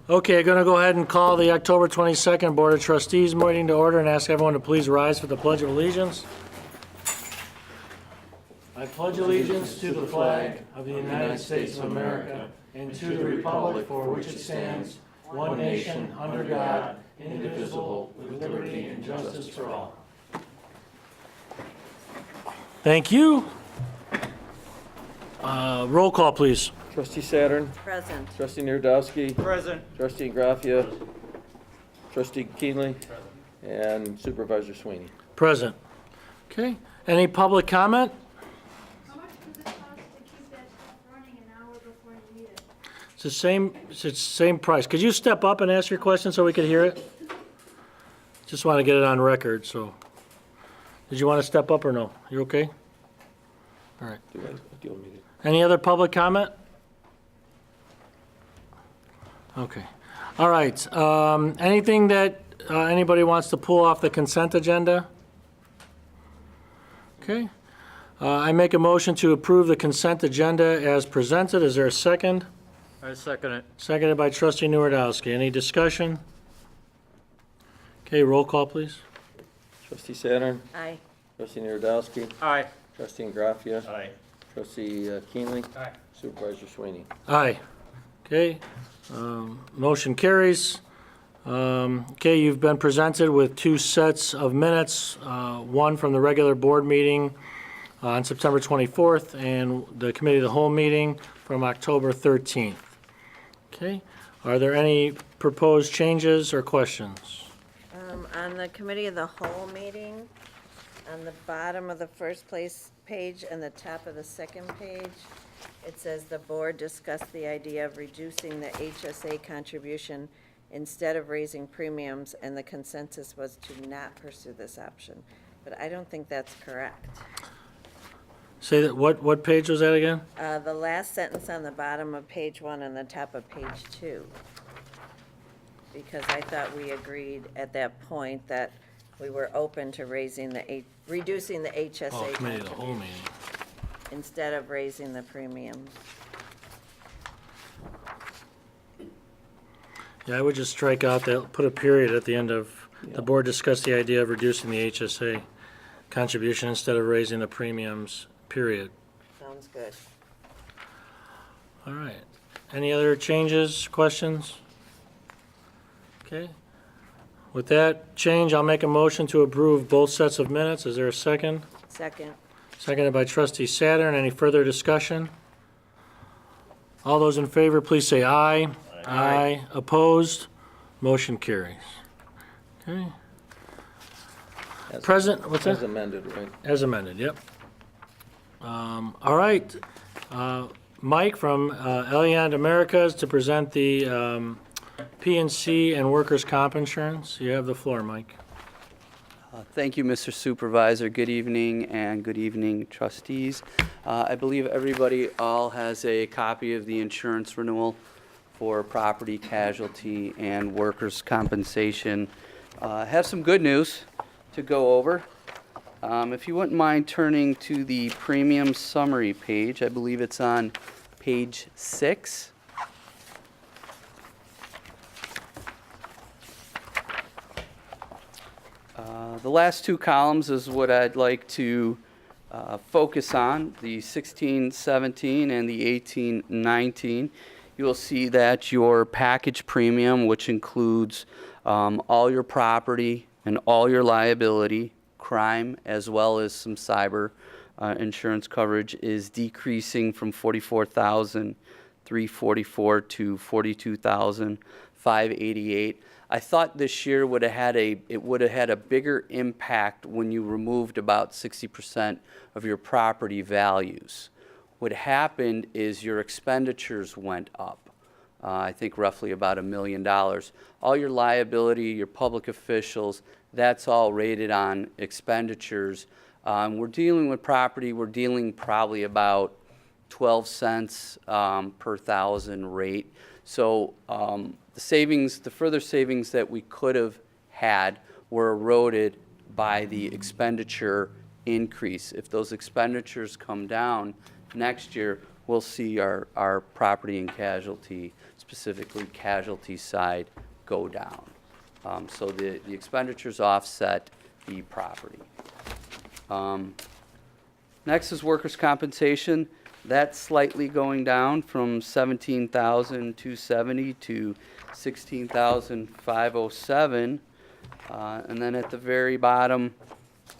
Okay, I'm going to go ahead and call the October 22nd Board of Trustees meeting to order and ask everyone to please rise for the Pledge of Allegiance. I pledge allegiance to the flag of the United States of America and to the republic for which it stands, one nation, under God, indivisible, with liberty and justice for all. Thank you. Roll call, please. Trustee Saturn. Present. Trustee Narodowski. Present. Trustee Graffia. Trustee Keenly. And Supervisor Sweeney. Present. Okay. Any public comment? How much does it cost to keep that stuff running an hour before you need it? It's the same price. Could you step up and ask your question so we could hear it? Just want to get it on record, so. Did you want to step up or no? You okay? All right. Any other public comment? Okay. All right. Anything that anybody wants to pull off the consent agenda? Okay. I make a motion to approve the consent agenda as presented. Is there a second? I second it. Seconded by Trustee Narodowski. Any discussion? Okay, roll call, please. Trustee Saturn. Aye. Trustee Narodowski. Aye. Trustee Graffia. Aye. Trustee Keenly. Aye. Supervisor Sweeney. Aye. Okay. Motion carries. Okay, you've been presented with two sets of minutes, one from the regular board meeting on September 24th and the committee of the whole meeting from October 13th. Okay. Are there any proposed changes or questions? On the committee of the whole meeting, on the bottom of the first page and the top of the second page, it says the board discussed the idea of reducing the HSA contribution instead of raising premiums, and the consensus was to not pursue this option. But I don't think that's correct. Say that, what page was that again? The last sentence on the bottom of page 1 and the top of page 2. Because I thought we agreed at that point that we were open to reducing the HSA Oh, committee of the whole contribution meeting. instead of raising the premiums. Yeah, I would just strike out that, put a period at the end of, the board discussed the idea of reducing the HSA contribution instead of raising the premiums, period. Sounds good. All right. Any other changes, questions? Okay. With that change, I'll make a motion to approve both sets of minutes. Is there a second? Second. Seconded by Trustee Saturn. Any further discussion? All those in favor, please say aye. Aye. Opposed? Motion carries. Okay. Present, what's that? As amended, right? As amended, yep. All right. Mike from Alliant Americas to present the P&C and workers' comp insurance. You have the floor, Mike. Thank you, Mr. Supervisor. Good evening, and good evening, trustees. I believe everybody all has a copy of the insurance renewal for property, casualty, and workers' compensation. Have some good news to go over. If you wouldn't mind turning to the premium summary page, I believe it's on page 6. The last two columns is what I'd like to focus on, the 16-17 and the 18-19. You will see that your package premium, which includes all your property and all your liability, crime, as well as some cyber insurance coverage, is decreasing from $44,344 to $42,588. I thought this year would have had a bigger impact when you removed about 60% of your property values. What happened is your expenditures went up. I think roughly about $1 million. All your liability, your public officials, that's all rated on expenditures. We're dealing with property, we're dealing probably about 12 cents per thousand rate. So the further savings that we could have had were eroded by the expenditure increase. If those expenditures come down next year, we'll see our property and casualty, specifically casualty side, go down. So the expenditures offset the property. Next is workers' compensation. That's slightly going down from 17,270 to 16,507. And then at the very bottom,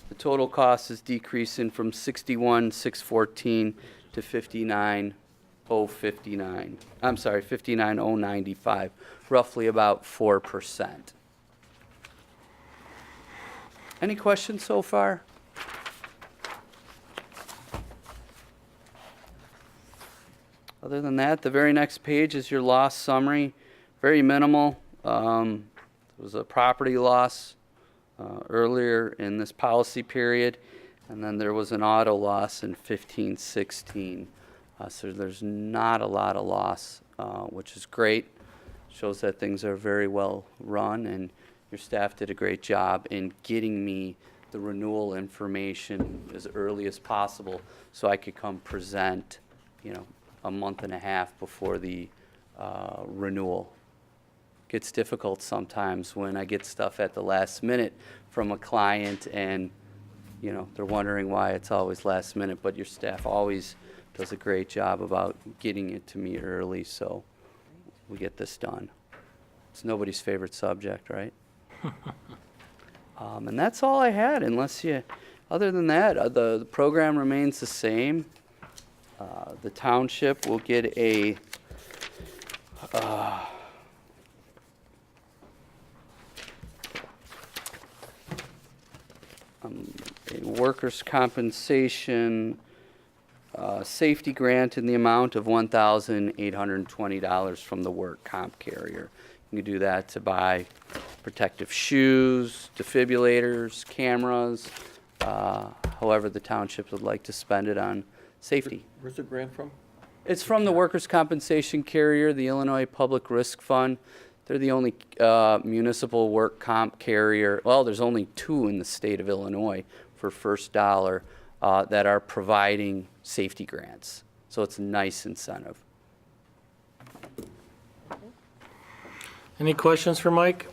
the total cost is decreasing from 61,614 to 59,059. I'm sorry, 59,095, roughly about 4%. Any questions so far? Other than that, the very next page is your loss summary. Very minimal. There was a property loss earlier in this policy period, and then there was an auto loss in 15-16. So there's not a lot of loss, which is great. Shows that things are very well run, and your staff did a great job in getting me the renewal information as early as possible so I could come present, a month and a half before the renewal. Gets difficult sometimes when I get stuff at the last minute from a client and, they're wondering why it's always last minute, but your staff always does a great job about getting it to me early so we get this done. It's nobody's favorite subject, right? And that's all I had, other than that, the program remains the same. The township will get a workers' compensation safety grant in the amount of $1,820 from the work comp carrier. You can do that to buy protective shoes, defibrillators, cameras, however the township would like to spend it on safety. Where's the grant from? It's from the workers' compensation carrier, the Illinois Public Risk Fund. They're the only municipal work comp carrier. Well, there's only 2 in the state of Illinois for first dollar that are providing safety grants. So it's a nice incentive. Any questions for Mike?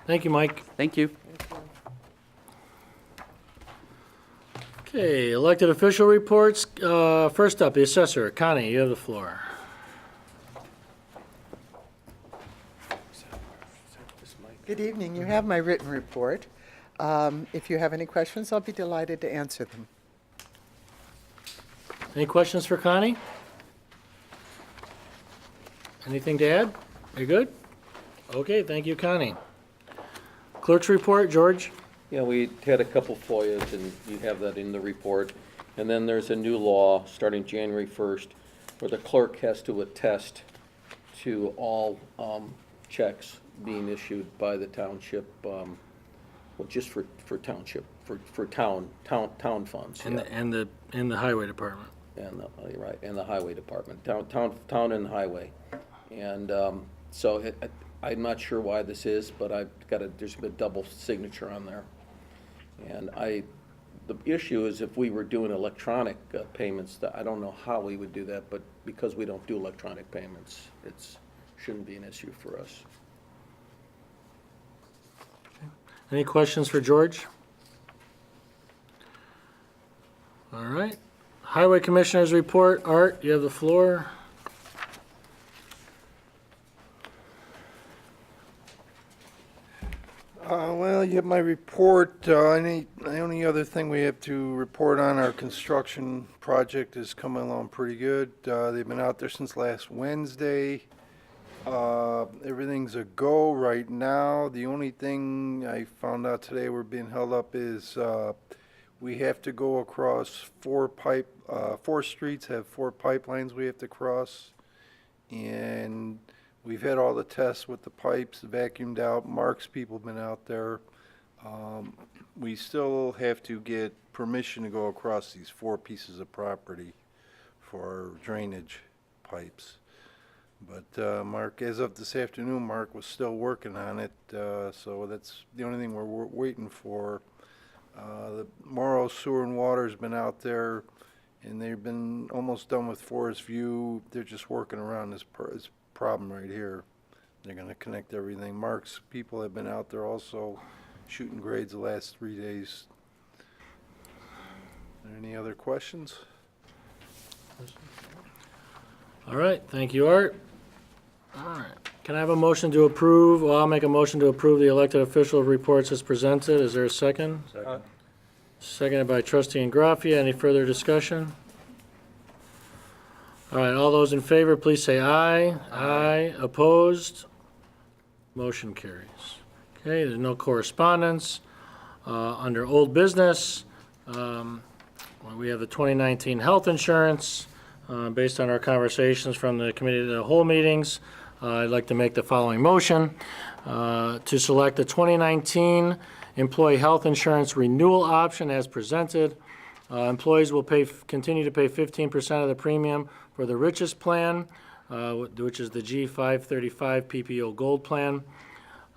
Thank you, Mike. Thank you. Okay, elected official reports. First up, the assessor. Connie, you have the floor. Good evening. You have my written report. If you have any questions, I'll be delighted to answer them. Any questions for Connie? Anything to add? You're good? Okay, thank you, Connie. Clerk's report, George? Yeah, we had a couple FOIAs, and you have that in the report. And then there's a new law starting January 1st where the clerk has to attest to all checks being issued by the township, well, just for township, for town funds. And yeah. the highway department. And you're right, and the highway department, town and highway. And so I'm not sure why this is, but there's been a double signature on there. And the issue is if we were doing electronic payments, I don't know how we would do that, but because we don't do electronic payments, it shouldn't be an issue for us. Any questions for George? All right. Highway Commissioner's report. Art, you have the floor. Well, you have my report. The only other thing we have to report on, our construction project is coming along pretty good. They've been out there since last Wednesday. Everything's a go right now. The only thing I found out today we're being held up is we have to go across 4 streets, have 4 pipelines we have to cross. And we've had all the tests with the pipes vacuumed out. Mark's people have been out there. We still have to get permission to go across these 4 pieces of property for drainage pipes. But Mark, as of this afternoon, Mark was still working on it, so that's the only thing we're waiting for. The Morrow Sewer and Water's been out there And they've been almost done with Forest View. They're just working around this problem right here. They're gonna connect everything. Mark's people have been out there also shooting grades the last 3 days. Any other questions? All right, thank you, Art. All right, can I have a motion to approve? Well, I'll make a motion to approve the elected official reports as presented. Is there a second? Second. Seconded by trustee Ingraffia. Any further discussion? All right, all those in favor, please say aye. Aye. Opposed? Motion carries. Okay, there's no correspondence. Under old business, we have the 2019 health insurance. Based on our conversations from the committee of the whole meetings, I'd like to make the following motion to select the 2019 employee health insurance renewal option as presented. Employees will continue to pay 15% of the premium for the richest plan, which is the G535 PPO Gold plan,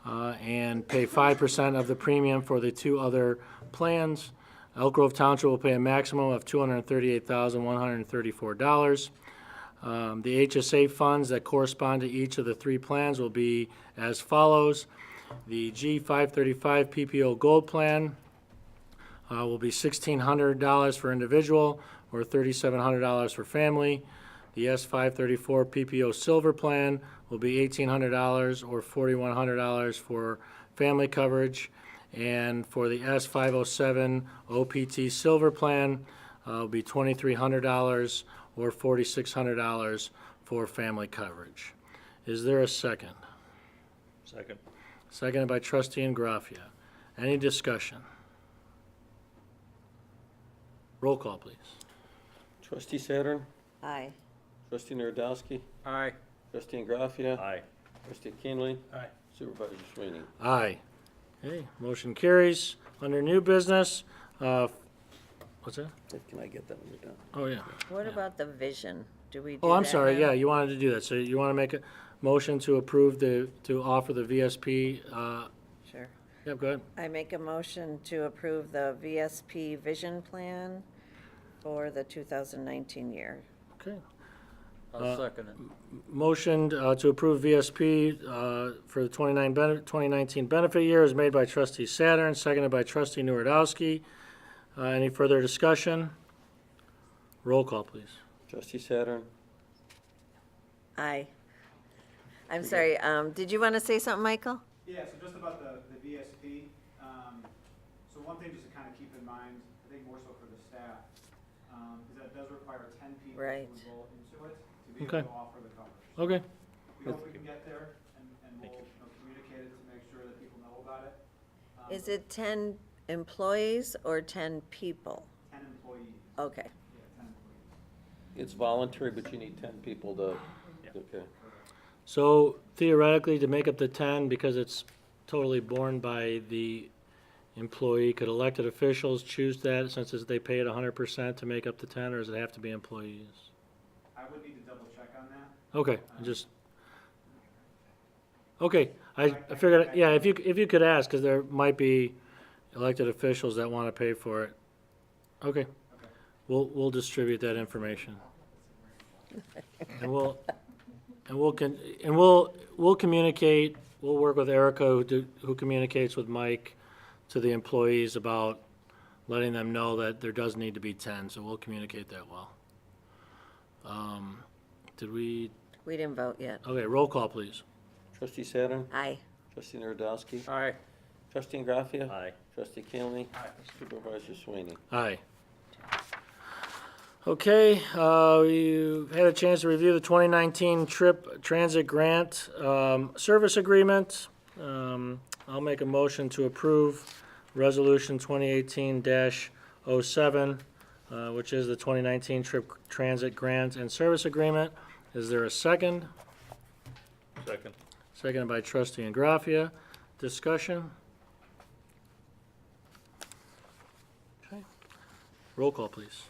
and pay 5% of the premium for the two other plans. Elk Grove Township will pay a maximum of $238,134. The HSA funds that correspond to each of the three plans will be as follows. The G535 PPO Gold plan will be $1,600 for individual or $3,700 for family. The S534 PPO Silver plan will be $1,800 or $4,100 for family coverage. And for the S507 OPT Silver plan, will be $2,300 or $4,600 for family coverage. Is there a second? Second. Seconded by trustee Ingraffia. Any discussion? Roll call, please. Trustee Saturn? Aye. Trustee Narodowski? Aye. Trustee Ingraffia? Aye. Trustee Keenly? Aye. Supervisor Sweeney? Aye. Okay, motion carries. Under new business, what's that? Can I get that when you're done? Oh, yeah. What about the vision? Do we do Oh, I'm that sorry, now? yeah, you wanted to do that. So you want to make a motion to approve to offer the VSP, Sure. yep, go ahead. I make a motion to approve the VSP vision plan for the 2019 year. Okay. I'll second it. Motion to approve VSP for the 2019 benefit year is made by trustee Saturn, seconded by trustee Nuredowski. Any further discussion? Roll call, please. Trustee Saturn? Aye. I'm sorry, did you want to say something, Michael? Yeah, so just about the VSP, so one thing just to kind of keep in mind, I think more so for the staff, is that it does require 10 people to Right. enroll into it to be Okay. able to offer the coverage. Okay. We hope we can get there, and we'll communicate it to make sure that people know about it. Is it 10 employees or 10 people? 10 employees, Okay. yeah, 10 employees. It's voluntary, but you need 10 people to, okay. So theoretically, to make up the 10, because it's totally borne by the employee, could elected officials choose that since they pay it 100% to make up the 10, or does it have to be employees? I would need to double check on that. Okay, I figured, yeah, if you could ask, because there might be elected officials that want to pay for it. Okay, we'll distribute that information. And we'll communicate, we'll work with Erica, who communicates with Mike, to the employees about letting them know that there does need to be 10, so we'll communicate that well. Did we, We didn't vote yet. okay, roll call, please. Trustee Saturn? Aye. Trustee Narodowski? Aye. Trustee Ingraffia? Aye. Trustee Keenly? Aye. Supervisor Sweeney? Aye. Okay, you had a chance to review the 2019 TRIP Transit Grant Service Agreement. I'll make a motion to approve Resolution 2018-07, which is the 2019 TRIP Transit Grant and Service Agreement. Is there a second? Second. Seconded by trustee Ingraffia. Discussion? Okay. Roll call, please.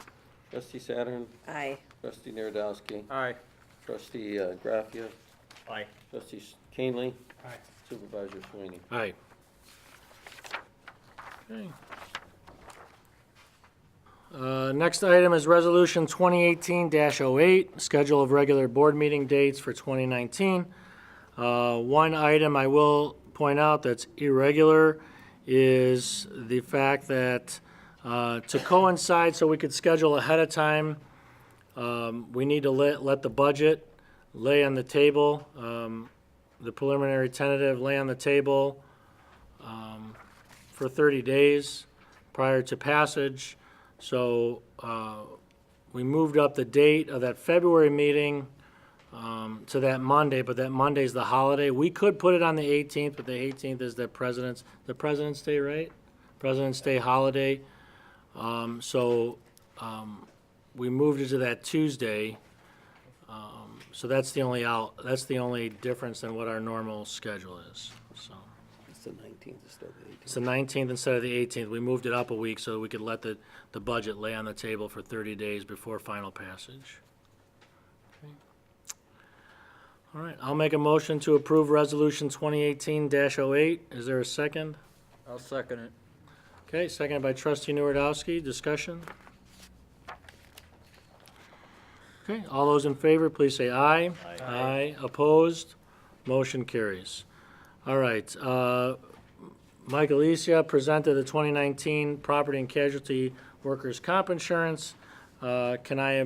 Trustee Saturn? Aye. Trustee Narodowski? Aye. Trustee Graffia? Aye. Trustee Keenly? Aye. Supervisor Sweeney? Aye. Okay. Next item is Resolution 2018-08, schedule of regular board meeting dates for 2019. One item I will point out that's irregular is the fact that to coincide so we could schedule ahead of time, we need to let the budget lay on the table, the preliminary tentative lay on the table for 30 days prior to passage. So we moved up the date of that February meeting to that Monday, but that Monday's the holiday. We could put it on the 18th, but the 18th is the President's Day, right? President's Day holiday. So we moved it to that Tuesday. So that's the only difference in what our normal schedule is, so. It's the 19th instead of the 18th. It's the 19th instead of the 18th. We moved it up a week so we could let the budget lay on the table for 30 days before final passage. Okay. All right, I'll make a motion to approve Resolution 2018-08. Is there a second? I'll second it. Okay, seconded by Trustee Nuredowski. Discussion? Okay, all those in favor, please say aye. Aye. Aye. Opposed? Motion carries. All right, Mike Alicia presented the 2019 Property and Casualty Workers' Comp Insurance. Can I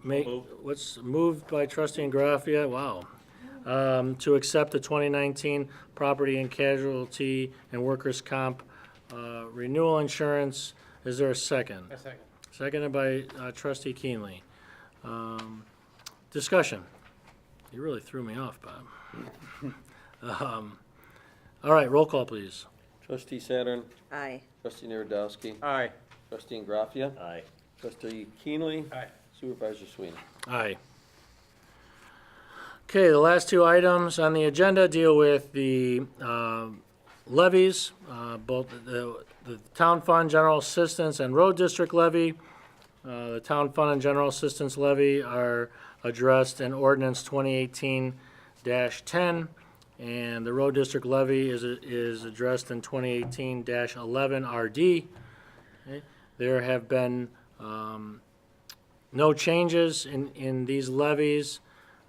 make, Moved. what's moved by Trustee Ingraffia? Wow. To accept the 2019 Property and Casualty and Workers' Comp renewal insurance. Is there a second? A second. Seconded by Trustee Keenly. Discussion. You really threw me off, Bob. All right, roll call, please. Trustee Saturn, Aye. trustee Nuredowski, Aye. trustee Ingraffia, Aye. trustee Keenly, Aye. Supervisor Sweeney. Aye. Okay, the last two items on the agenda deal with the levies, both the Town Fund General Assistance and Road District levy. The Town Fund and General Assistance levy are addressed in Ordinance 2018-10, and the Road District levy is addressed in 2018-11 RD. Okay. There have been no changes in these levies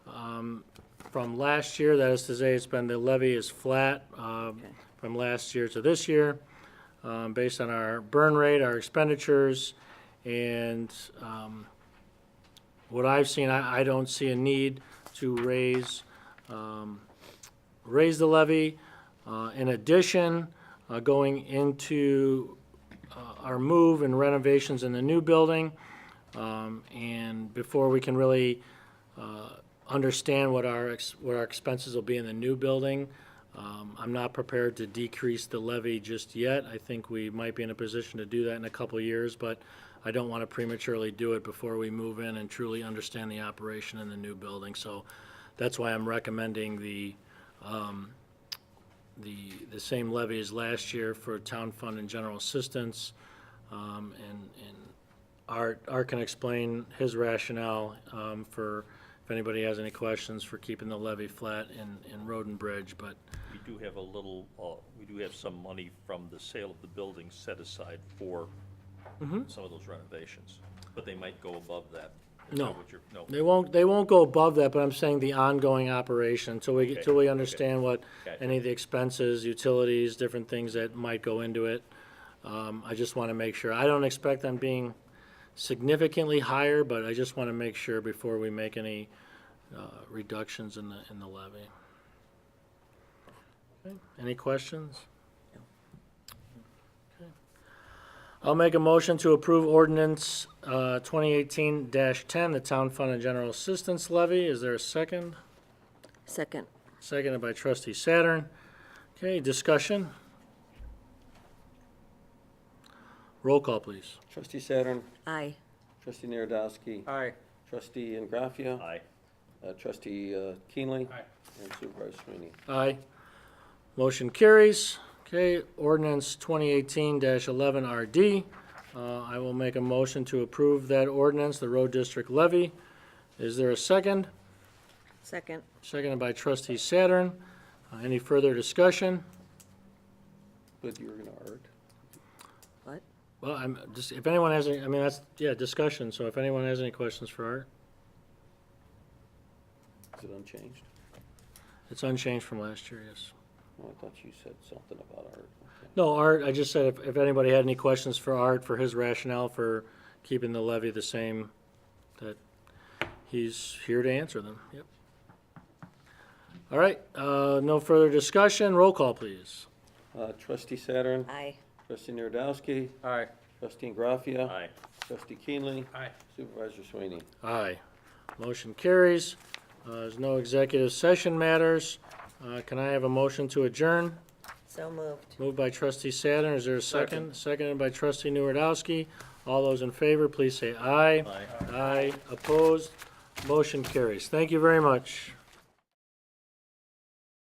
from last year. That is to say, the levy is flat from last year to this year, based on our burn rate, our expenditures, and what I've seen, I don't see a need to raise the levy. In addition, going into our move and renovations in the new building, and before we can really understand what our expenses will be in the new building, I'm not prepared to decrease the levy just yet. I think we might be in a position to do that in a couple of years, but I don't want to prematurely do it before we move in and truly understand the operation in the new building. So that's why I'm recommending the same levy as last year for Town Fund and General Assistance. And Art can explain his rationale for, if anybody has any questions, for keeping the levy flat in Road and Bridge, but We do have a little, we do have some money from the sale of the building set aside for some of those renovations, but they might go above that. Is No. that what you're- No. they won't go above that, but I'm saying the ongoing operation, until we Okay. understand what Gotcha. any of the expenses, utilities, different things that might go into it. I just want to make sure. I don't expect them being significantly higher, but I just want to make sure before we make any reductions in the levy. Okay. Any questions? Okay. I'll make a motion to approve ordinance 2018-10, the Town Fund and General Assistance levy. Is there a second? Second. Seconded by Trustee Saturn. Okay, discussion? Roll call, please. Trustee Saturn, Aye. trustee Nuredowski, Aye. trustee Ingraffia, Aye. trustee Keenly, Aye. and Supervisor Sweeney. Aye. Motion carries. Okay, ordinance 2018-11 RD. I will make a motion to approve that ordinance, the Road District levy. Is there a second? Second. Seconded by Trustee Saturn. Any further discussion? But you were gonna art? What? Well, I'm just, if anyone has any, I mean, that's, yeah, discussion, so if anyone has any questions for Art, Is it unchanged? it's unchanged from last year, yes. Oh, I thought you said something about art. Okay. No, Art, I just said if anybody had any questions for Art, for his rationale for keeping the levy the same, that he's here to answer them, yep. All right, no further discussion, roll call, please. Trustee Saturn? Aye. Trustee Narodowski? Aye. Trustee Graffia? Aye. Trustee Keenley? Aye. Supervisor Sweeney? Aye. Motion carries. There's no executive session matters. Can I have a motion to adjourn? So moved. Moved by trustee Saturn, is there a second? Seconded by trustee Nuredowski. All those in favor, please say aye. Aye. Aye, opposed, motion carries. Thank you very much.